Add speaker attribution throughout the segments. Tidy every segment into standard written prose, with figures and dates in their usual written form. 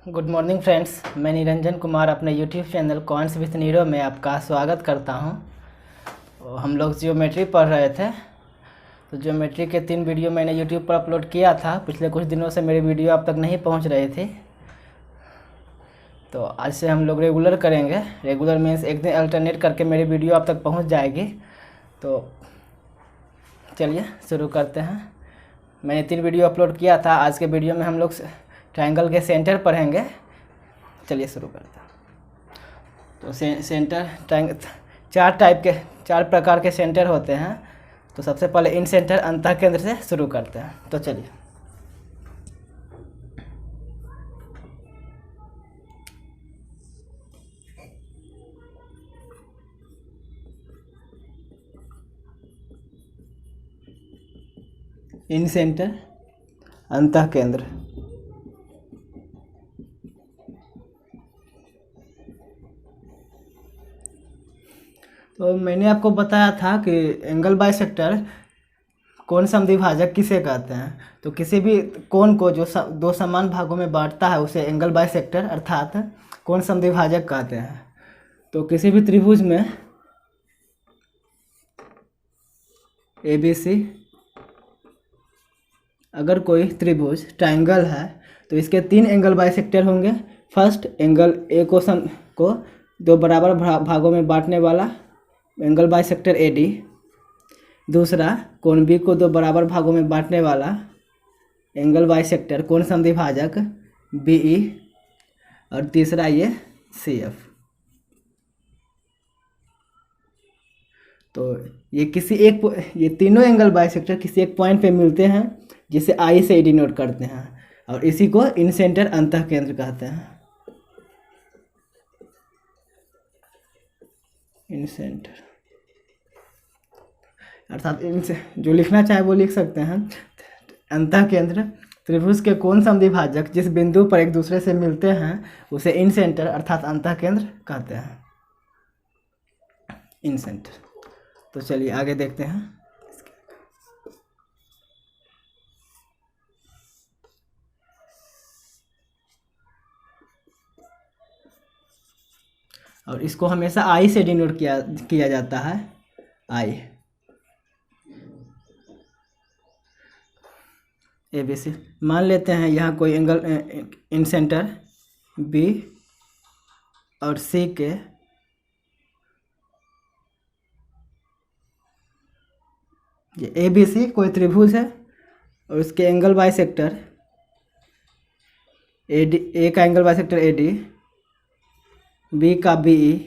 Speaker 1: Good morning friends, मैं निरंजन कुमार अपने YouTube channel cons with Niro में आपका स्वागत करता हूं। हम लोग जियोमेट्री पढ़ रहे थे, तो जियोमेट्री के 3 वीडियो मैंने यूट्यूब पर अपलोड किया था। पिछले कुछ दिनों से मेरी वीडियो आप तक नहीं पहुंच रही थी, तो आज से हम लोग रेगुलर करेंगे। रेगुलर मीन्स एक दिन अल्टरनेट करके मेरी वीडियो आप तक पहुँच जाएगी। तो चलिए शुरू करते हैं। मैंने 3 वीडियो अपलोड किया था। आज के वीडियो में हम लोग ट्रायंगल के सेंटर पढ़ेंगे। चलिए शुरू करते हैं। तो सेंटर चार प्रकार के सेंटर होते हैं। तो सबसे पहले इन सेंटर अंतः केंद्र से शुरू करते हैं। तो चलिए, इन सेंटर अंतः केंद्र। तो मैंने आपको बताया था कि एंगल बाइसेक्टर कोण समद्विभाजक किसे कहते हैं। तो किसी भी कोण को जो दो समान भागों में बांटता है उसे एंगल बाइसेक्टर अर्थात कोण समद्विभाजक कहते हैं। तो किसी भी त्रिभुज में ABC, अगर कोई त्रिभुज ट्रायंगल है तो इसके 3 एंगल बाइसेक्टर होंगे। फर्स्ट, एंगल ए को दो बराबर भागों में बांटने वाला एंगल बाइसेक्टर AD। दूसरा, कोण B को 2 बराबर भागों में बांटने वाला एंगल बाइसेक्टर कोण समद्विभाजक BE। और तीसरा ये CF। तो ये तीनों एंगल बाइसेक्टर किसी एक पॉइंट पे मिलते हैं जिसे I से डिनोट करते हैं, और इसी को इन सेंटर अंतः केंद्र कहते हैं। इन सेंटर अर्थात इनसे जो लिखना चाहे वो लिख सकते हैं। अंतः केंद्र त्रिभुज के कोण समद्विभाजक जिस बिंदु पर एक दूसरे से मिलते हैं उसे इन सेंटर अर्थात अंतः केंद्र कहते हैं। इन सेंटर। तो चलिए आगे देखते हैं। और इसको हमेशा I से डिनोट किया जाता है। I ABC। मान लेते हैं यहाँ कोई एंगल इन सेंटर B और C के ये ABC कोई त्रिभुज है और उसके एंगल बाइसेक्टर AD, A का एंगल बाइसेक्टर AD, B का BE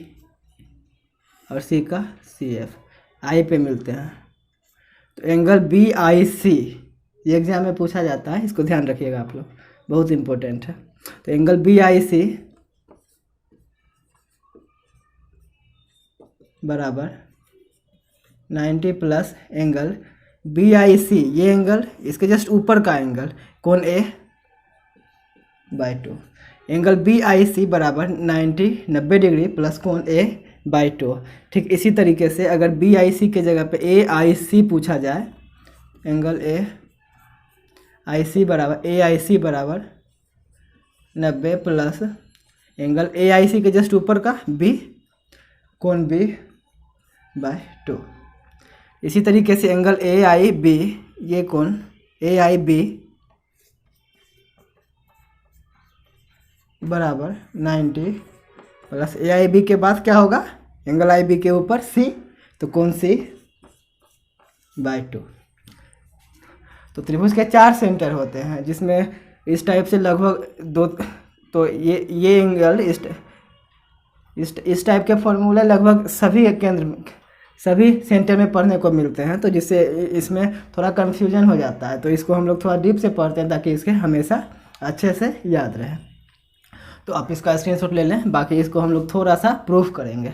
Speaker 1: और C का CF I पे मिलते हैं। तो एंगल BIC ये एग्जाम में पूछा जाता है, इसको ध्यान रखिएगा आप लोग, बहुत इम्पोर्टेंट है। तो एंगल BIC बराबर 90 प्लस एंगल BIC, ये एंगल इसके जस्ट ऊपर का एंगल कोण A/2। एंगल BIC बराबर 90 डिग्री प्लस कोण A/2। ठीक इसी तरीके से अगर BIC के जगह पे AIC पूछा जाए, एंगल AIC बराबर 90 प्लस एंगल AIC के जस्ट ऊपर का B, कोण B/2। इसी तरीके से एंगल AIB, ये कोण AIB बराबर 90 प्लस AIB के बाद क्या होगा, एंगल IB के ऊपर C, तो कोण C/2। तो त्रिभुज के 4 सेंटर होते हैं जिसमें इस टाइप से लगभग 2, तो ये एंगल इस टाइप के फॉर्मूले लगभग सभी सेंटर में पढ़ने को मिलते हैं। तो जिससे इसमें थोड़ा कन्फ्यूजन हो जाता है, तो इसको हम लोग थोड़ा डीप से पढ़ते हैं ताकि इसके हमेशा अच्छे से याद रहे। तो आप इसका स्क्रीनशॉट ले लें, बाकी इसको हम लोग थोड़ा सा प्रूफ करेंगे।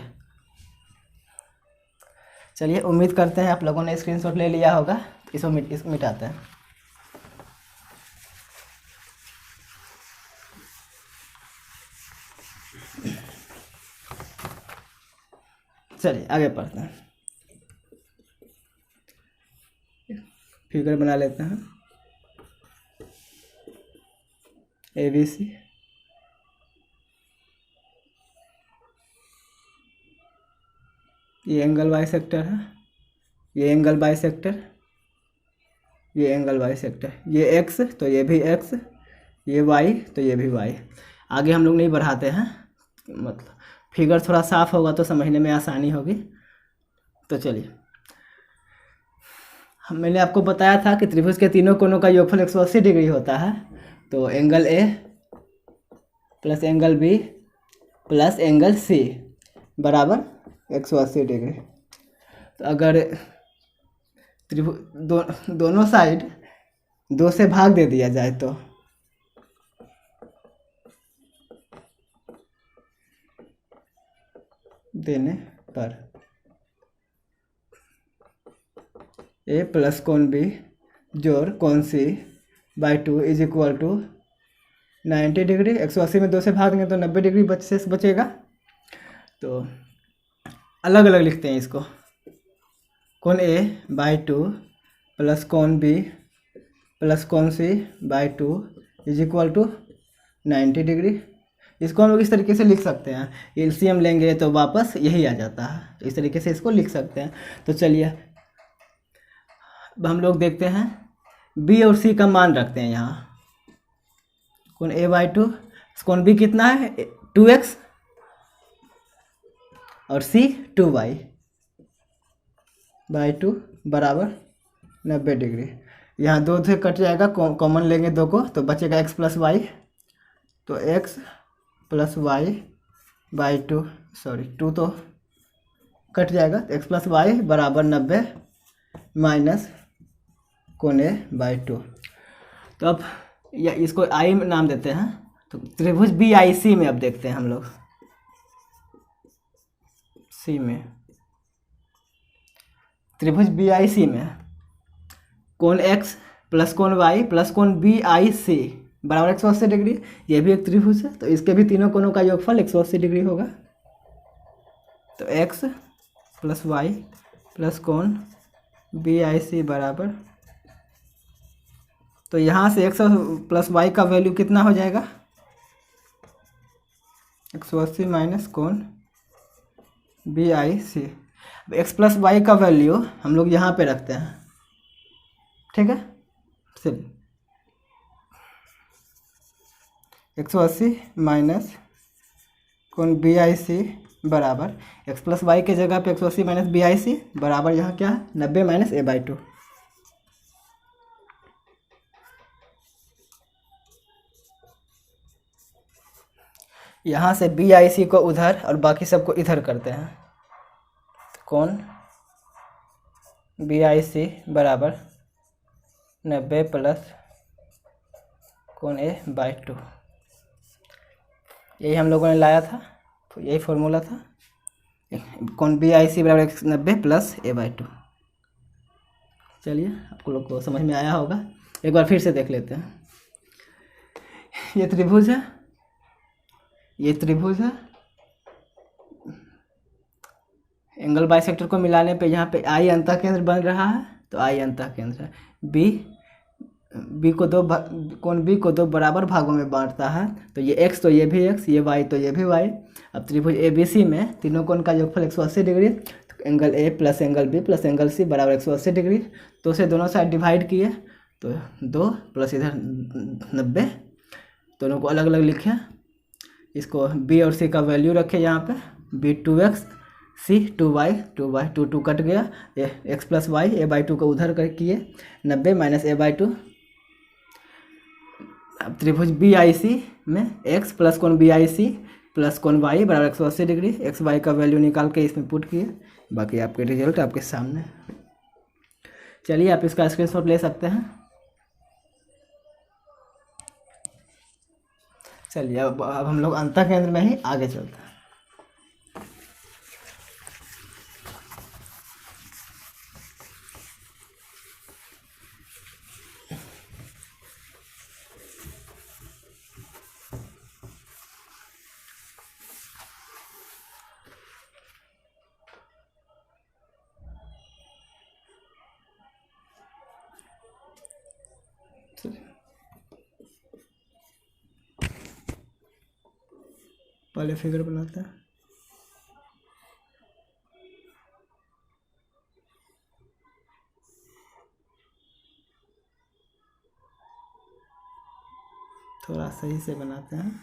Speaker 1: चलिए, उम्मीद करते हैं आप लोगों ने स्क्रीनशॉट ले लिया होगा। इसको मिटाते हैं। चलिए आगे पढ़ते हैं। फिगर बना लेते हैं। ABC ये एंगल बाइसेक्टर है, ये एंगल बाइसेक्टर, ये एंगल बाइसेक्टर, ये एक्स तो ये भी एक्स, ये वाई तो ये भी वाई। आगे हम लोग नहीं बढ़ाते हैं, मतलब फिगर थोड़ा साफ होगा तो समझने में आसानी होगी। तो चलिए, मैंने आपको बताया था कि त्रिभुज के तीनों कोनों का योगफल 180 डिग्री होता है। तो angle A plus angle B plus angle C बराबर 180 डिग्री। तो अगर त्रिभुज दोनों साइड 2 से भाग दे दिया जाए तो देने पर ए प्लस कोण बी जोड़ कोण C by 2 is equal to 90 degree. 180 में 2 से भाग देंगे तो 90 डिग्री शेष बचेगा। तो अलग अलग लिखते हैं इसको, कोण ए बाई 2 प्लस कोण बी प्लस कोण C by 2 is equal to 90 degree. इसको हम लोग इस तरीके से लिख सकते हैं, एलसीएम लेंगे तो वापस यही आ जाता है। तो इस तरीके से इसको लिख सकते हैं। तो चलिए अब हम लोग देखते हैं बी और सी का मान रखते हैं यहाँ। कोण ए बाई 2, कोण बी कितना है 2x और सी 2y बाई 2 बराबर 90 डिग्री। यहाँ 2 से कट जाएगा, कॉमन लेंगे 2 को तो बचेगा x प्लस वाई। तो x plus y by 2, sorry 2 तो कट जाएगा, तो x प्लस वाई बराबर 90 माइनस कोण ए बाई 2। तो अब या इसको आई नाम देते हैं। तो त्रिभुज बी आई सी में अब देखते हैं हम लोग, सी में त्रिभुज बी आई सी में कोण x प्लस कोण y प्लस कोण बी आई सी बराबर 180 डिग्री। ये भी एक त्रिभुज है, तो इसके भी तीनों कोणों का योगफल 180 डिग्री होगा। तो x प्लस वाई प्लस कोण बी आई सी बराबर, तो यहाँ से x प्लस वाई का वैल्यू कितना हो जाएगा 180 माइनस कोण B I C. X plus y का वैल्यू हम लोग यहाँ पे रखते हैं, ठीक है। सिर्फ 180 माइनस कोण बी आई सी बराबर एक्स प्लस वाई के जगह पे 180 माइनस बी आई सी बराबर यहाँ क्या है 90 माइनस ए बाई 2। यहाँ से बी आई सी को उधर और बाकी सबको इधर करते हैं। कोण बी आई सी बराबर 90 प्लस कोण ए बाई 2। यही हम लोगों ने लाया था, तो यही फॉर्मूला था। कोण बी आई सी बराबर 90 प्लस ए बाई 2। चलिए आपको लोग को समझ में आया होगा, एक बार फिर से देख लेते हैं। ये त्रिभुज है, ये त्रिभुज है, एंगल बाइसेक्टर को मिलाने पे यहाँ पे आई अंतः केंद्र बन रहा है, तो आई अंतः केंद्र है। बी को दो कोण बी को 2 बराबर भागों में बांटता है, तो ये x तो ये भी x, ये y तो ये भी y। अब त्रिभुज ए बी सी में तीनों कोण का योगफल 180 डिग्री, तो angle A plus angle B plus angle C बराबर 180 डिग्री। तो उसे दोनों साइड डिवाइड किए, तो 2 प्लस इधर 90, दोनों को अलग अलग लिखे। इसको b और c का वैल्यू रखे यहाँ पे, b 2x c 2y 2 cut गया, x plus y a by 2 को उधर कर किए 90 माइनस ए बाई 2। अब त्रिभुज बी आई सी में x प्लस कोण बी आई सी प्लस कोण y बराबर 180 डिग्री, x y का वैल्यू निकाल के इसमें पुट किए, बाकी आपके रिजल्ट आपके सामने। चलिए आप इसका स्क्रीनशॉट ले सकते हैं। चलिए अब हम लोग अंतः केंद्र में ही आगे चलते हैं। पहले फिगर बनाते हैं। थोड़ा सही से बनाते हैं।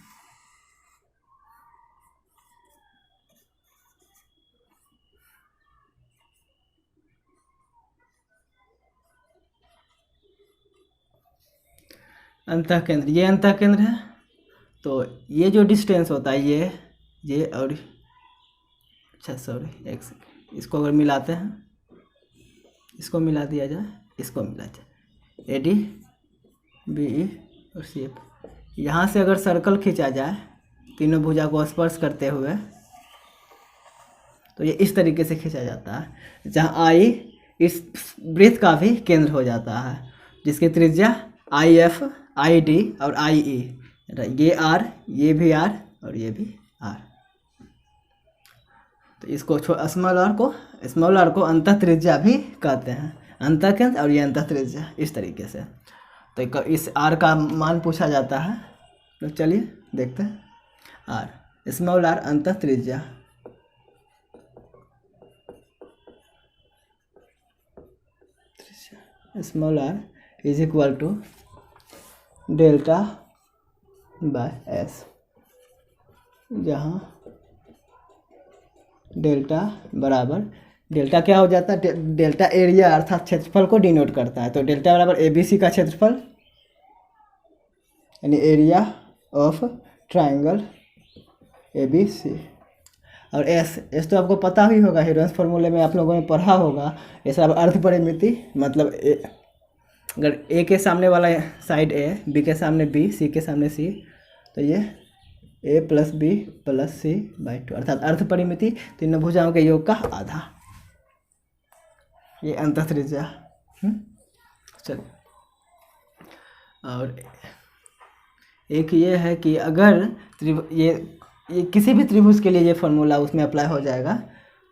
Speaker 1: अंतः केंद्र, ये अंतः केंद्र है। तो ये जो डिस्टेंस होता है ये और अच्छा सॉरी एक सेकेंड, इसको अगर मिलाते हैं, इसको मिला दिया जाए, इसको मिला जाए, AD BE और CF। यहाँ से अगर सर्कल खींचा जाए तीनों भुजा को स्पर्श करते हुए, तो ये इस तरीके से खींचा जाता है, जहाँ I इस वृत्त का भी केंद्र हो जाता है, जिसकी त्रिज्या IF ID और IE, ये R, ये भी R और ये भी R। तो इसको स्मॉल r को अंतः त्रिज्या भी कहते हैं, अंतः केंद्र और ये अंतः त्रिज्या, इस तरीके से। तो इस r का मान पूछा जाता है, तो चलिए देखते हैं। r स्मॉल r अंतः त्रिज्या, small r is equal to delta by S, जहाँ डेल्टा बराबर, डेल्टा क्या हो जाता है, डेल्टा एरिया अर्थात क्षेत्रफल को डिनोट करता है। तो डेल्टा बराबर ABC का क्षेत्रफल, यानी एरिया ऑफ ट्राइंगल ABC। और S तो आपको पता ही होगा, हीरोन्स फार्मूले में आप लोगों ने पढ़ा होगा। ये सब अर्ध परिमिति, मतलब अगर A के सामने वाला साइड A, B के सामने B, C के सामने C, तो ये A plus B plus C by 2, अर्थात अर्ध परिमिति, तीनों भुजाओं के योग का आधा, ये अंतः त्रिज्या। चलिए, और एक ये है कि अगर ये किसी भी त्रिभुज के लिए ये फॉर्मूला उसमें अप्लाई हो जाएगा।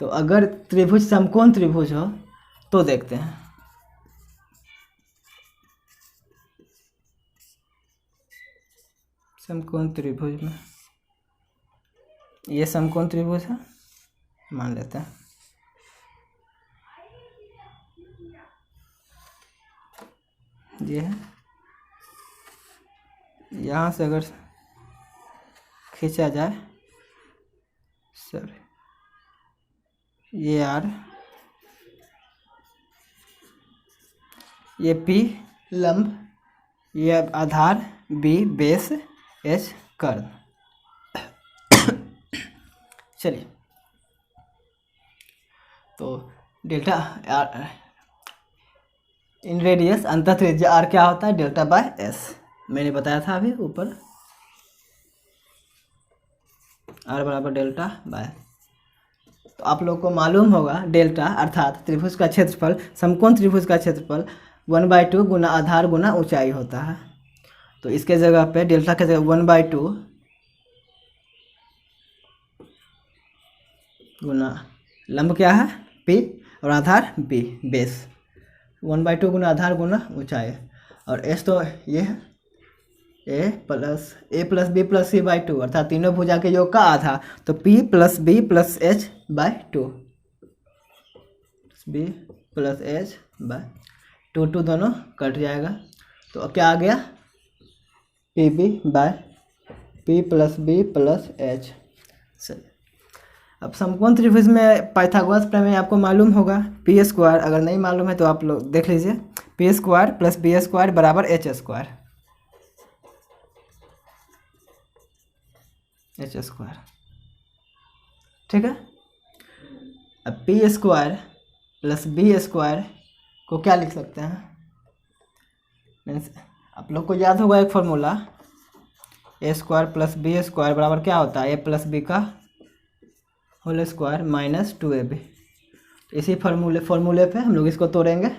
Speaker 1: तो अगर त्रिभुज समकोण त्रिभुज हो तो देखते हैं। समकोण त्रिभुज में, ये समकोण त्रिभुज है मान लेते हैं। ये है, यहाँ से अगर खींचा जाए, सॉरी ये R, ये P लंब, ये आधार, B बेस, H कर्ण। चलिए, तो डेल्टा इन रेडियस अंतः त्रिज्या R क्या होता है, डेल्टा बाय S, मैंने बताया था अभी ऊपर, R बराबर डेल्टा बाय। तो आप लोग को मालूम होगा डेल्टा अर्थात त्रिभुज का क्षेत्रफल, समकोण त्रिभुज का क्षेत्रफल 1/2 गुना आधार गुना ऊंचाई होता है। तो इसके जगह पे डेल्टा के जगह 1/2 गुना लंब क्या है P और आधार B बेस, 1/2 गुना आधार गुना ऊंचाई, और S तो ये है A plus B plus C by 2, अर्थात तीनों भुजा के योग का आधा। तो P plus B plus H by 2, B plus H by 2 दोनों कट जाएगा। तो क्या आ गया, PB by P plus B plus H। चलिए, अब समकोण त्रिभुज में पाइथागोरस प्रमेय आपको मालूम होगा, P स्क्वायर, अगर नहीं मालूम है तो आप लोग देख लीजिए, P square plus B square बराबर H स्क्वायर, H स्क्वायर, ठीक है। अब P square plus B square को क्या लिख सकते हैं, मीन्स आप लोग को याद होगा एक formula, A square plus B square बराबर क्या होता है, A प्लस B का होल स्क्वायर माइनस 2AB। इसी फॉर्मूले पे हम लोग इसको तोड़ेंगे।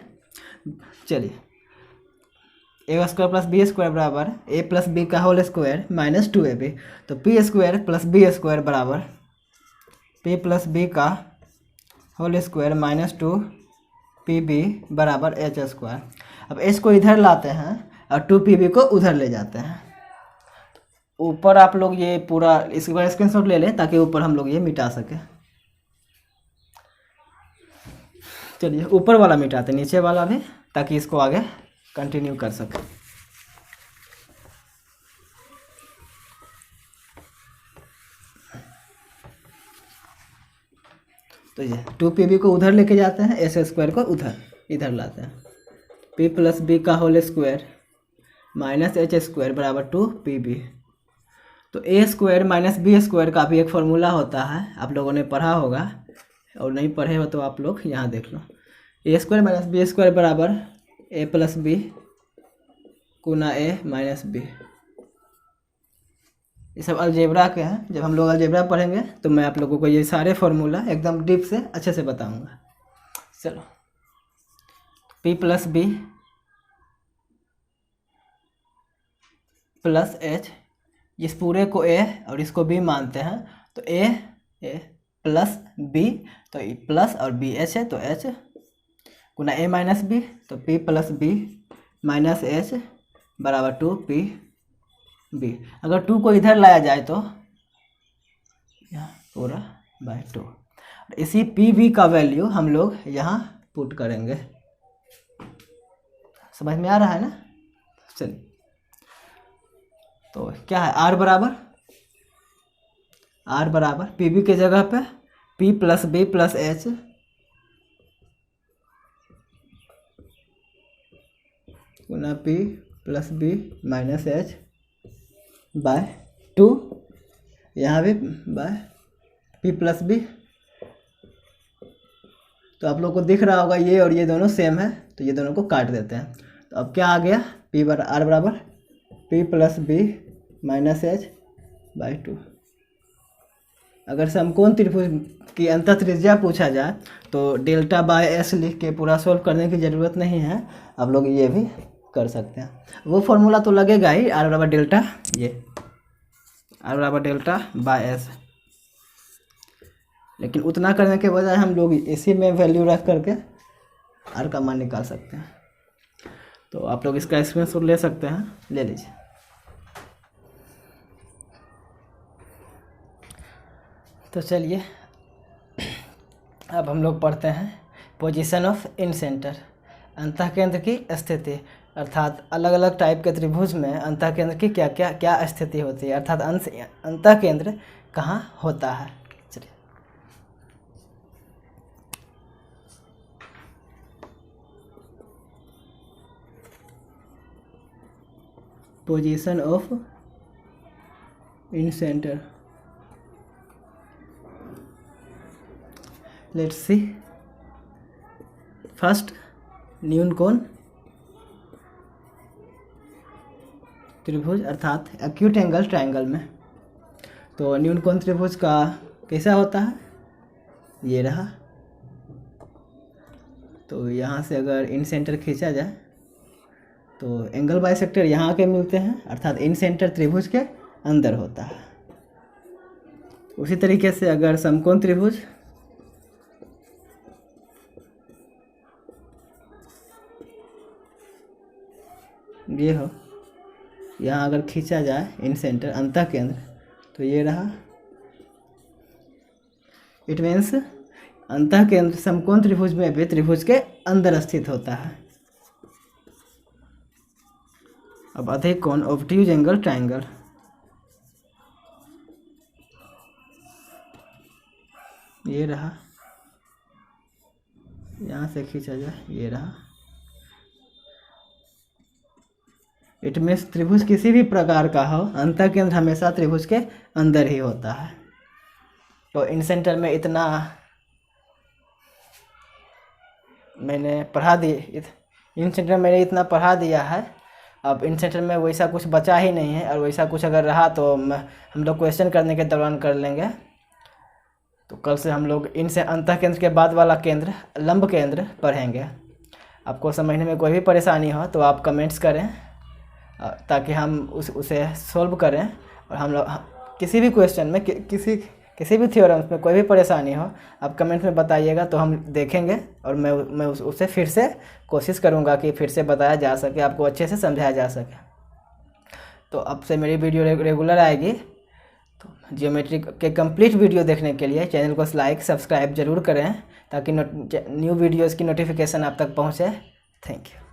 Speaker 1: चलिए, A square plus B square बराबर A प्लस B का होल स्क्वायर माइनस 2AB। तो P square plus B square बराबर P प्लस B का होल स्क्वायर माइनस 2PB बराबर H स्क्वायर। अब H को इधर लाते हैं और 2PB को उधर ले जाते हैं। ऊपर आप लोग ये पूरा इसके बाद स्क्रीनशॉट ले लें ताकि ऊपर हम लोग ये मिटा सके। चलिए, ऊपर वाला मिटाते, नीचे वाला भी, ताकि इसको आगे कंटिन्यू कर सके। तो ये 2pb को उधर लेके जाते हैं, एस स्क्वायर को इधर लाते हैं। p प्लस बी का whole square minus h square बराबर 2pb। तो a square minus b square का भी एक फॉर्मूला होता है, आप लोगों ने पढ़ा होगा, और नहीं पढ़े हो तो आप लोग यहाँ देख लो। ए स्क्वायर माइनस बी स्क्वायर बराबर ए प्लस बी गुना ए माइनस बी। ये सब अलजेब्रा के हैं। जब हम लोग अलजेब्रा पढ़ेंगे तो मैं आप लोगों को ये सारे फॉर्मूला एकदम डीप से अच्छे से बताऊंगा। चलो, p plus b plus h, इस पूरे को a और इसको b मानते हैं, तो a प्लस b, तो प्लस और b h है, तो h Guna a minus b, तो p plus b minus h बराबर 2pb। अगर 2 को इधर लाया जाए तो यहाँ पूरा बाय 2। इसी pb का वैल्यू हम लोग यहाँ पुट करेंगे। समझ में आ रहा है ना? चलिए, तो क्या है, r बराबर pb के जगह पे p plus b plus h गुना p plus b minus h by 2, यहाँ भी बाय p प्लस b। तो आप लोग को दिख रहा होगा ये और ये दोनों सेम है, तो ये दोनों को काट देते हैं। तो अब क्या आ गया, r बराबर p plus b minus h by 2। अगर समकोण त्रिभुज की अंतः त्रिज्या पूछा जाए तो डेल्टा बाय एस लिख के पूरा सॉल्व करने की ज़रूरत नहीं है, आप लोग ये भी कर सकते हैं। वो फॉर्मूला तो लगेगा ही, r बराबर डेल्टा, ये r बराबर डेल्टा बाय एस, लेकिन उतना करने के बजाय हम लोग इसी में वैल्यू रख करके r का मान निकाल सकते हैं। तो आप लोग इसका स्क्रीनशॉट ले सकते हैं, ले लीजिए। तो चलिए अब हम लोग पढ़ते हैं पोजीशन ऑफ इन सेंटर, अंतःकेंद्र की स्थिति, अर्थात अलग अलग टाइप के त्रिभुज में अंतःकेंद्र की क्या स्थिति होती है, अर्थात अंतःकेंद्र कहाँ होता है। चलिए, position of in centre, let's see. First, न्यून कोण त्रिभुज अर्थात एक्यूट एंगल ट्रायंगल में। तो न्यून कोण त्रिभुज का कैसा होता है, ये रहा। तो यहाँ से अगर इन सेंटर खींचा जाए तो एंगल बाइसेक्टर यहाँ के मिलते हैं, अर्थात इन सेंटर त्रिभुज के अंदर होता है। उसी तरीके से अगर समकोण त्रिभुज, ये हो, यहाँ अगर खींचा जाए इन सेंटर अंतःकेंद्र, तो ये रहा। इट मीन्स अंतःकेंद्र समकोण त्रिभुज में भी त्रिभुज के अंदर स्थित होता है। अब अधिक कोण ऑब्ट्यूज एंगल ट्रायंगल, ये रहा, यहाँ से खींचा जाए, ये रहा। इट मीन्स त्रिभुज किसी भी प्रकार का हो, अंतःकेंद्र हमेशा त्रिभुज के अंदर ही होता है। तो इन सेंटर में इतना मैंने पढ़ा दिया, इन सेंटर में मैंने इतना पढ़ा दिया है। अब इन सेंटर में वैसा कुछ बचा ही नहीं है, और वैसा कुछ अगर रहा तो हम लोग क्वेश्चन करने के दौरान कर लेंगे। तो कल से हम लोग इनसे अंतःकेंद्र के बाद वाला केंद्र लंब केंद्र पढ़ेंगे। आपको समझने में कोई भी परेशानी हो तो आप कमेंट्स करें, ताकि हम उसे सॉल्व करें। और हम लोग किसी भी क्वेश्चन में किसी भी थ्योरम्स में कोई भी परेशानी हो, आप कमेंट में बताइएगा, तो हम देखेंगे और मैं उसे फिर से कोशिश करूंगा कि फिर से बताया जा सके, आपको अच्छे से समझाया जा सके। तो अब से मेरी वीडियो रेगुलर आएगी। तो ज्योमेट्री के कंप्लीट वीडियो देखने के लिए चैनल को लाइक सब्सक्राइब जरूर करें, ताकि न्यू वीडियोज़ की नोटिफिकेशन आप तक पहुँचे। Thank you.